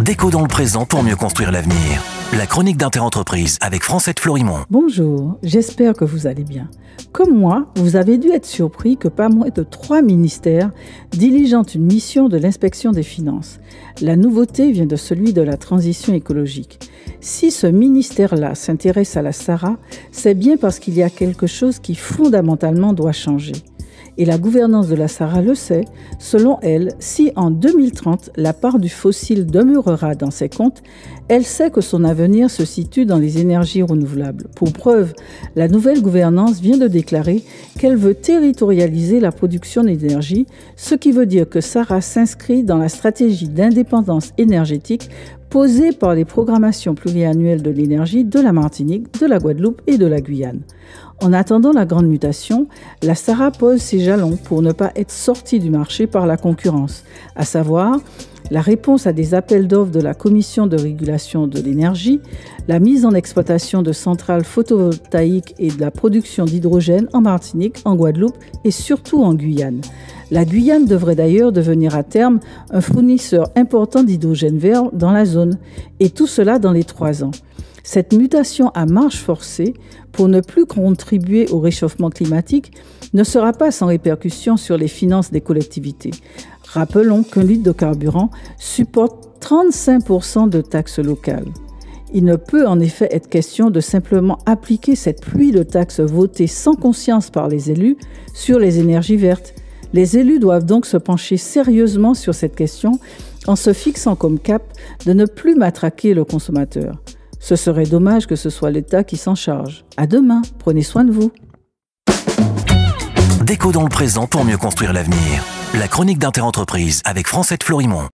Déco dans le présent pour mieux construire l'avenir. La chronique d'Interentreprise avec Francette Florimond. Bonjour, j'espère que vous allez bien. Comme moi, vous avez dû être surpris que pas moins de 3 ministères diligentent une mission de l'inspection des finances. La nouveauté vient de celui de la transition écologique. Si ce ministère-là s'intéresse à la SARA, c'est bien parce qu'il y a quelque chose qui fondamentalement doit changer. Et la gouvernance de la SARA le sait. Selon elle, si en 2030, la part du fossile demeurera dans ses comptes, elle sait que son avenir se situe dans les énergies renouvelables. Pour preuve, la nouvelle gouvernance vient de déclarer qu'elle veut territorialiser la production d'énergie, ce qui veut dire que SARA s'inscrit dans la stratégie d'indépendance énergétique posée par les programmations pluriannuelles de l'énergie de la Martinique, de la Guadeloupe et de la Guyane. En attendant la grande mutation, la SARA pose ses jalons pour ne pas être sortie du marché par la concurrence, à savoir la réponse à des appels d'offres de la Commission de régulation de l'énergie, la mise en exploitation de centrales photovoltaïques et de la production d'hydrogène en Martinique, en Guadeloupe et surtout en Guyane. La Guyane devrait d'ailleurs devenir à terme un fournisseur important d'hydrogène vert dans la zone, et tout cela dans les 3 ans. Cette mutation à marche forcée, pour ne plus contribuer au réchauffement climatique, ne sera pas sans répercussions sur les finances des collectivités. Rappelons qu'un litre de carburant supporte 35% de taxes locales. Il ne peut en effet être question de simplement appliquer cette pluie de taxes votées sans conscience par les élus sur les énergies vertes. Les élus doivent donc se pencher sérieusement sur cette question en se fixant comme cap de ne plus matraquer le consommateur. Ce serait dommage que ce soit l'État qui s'en charge. À demain, prenez soin de vous. Déco dans le présent pour mieux construire l'avenir. La chronique d'Interentreprise avec Francette Florimond.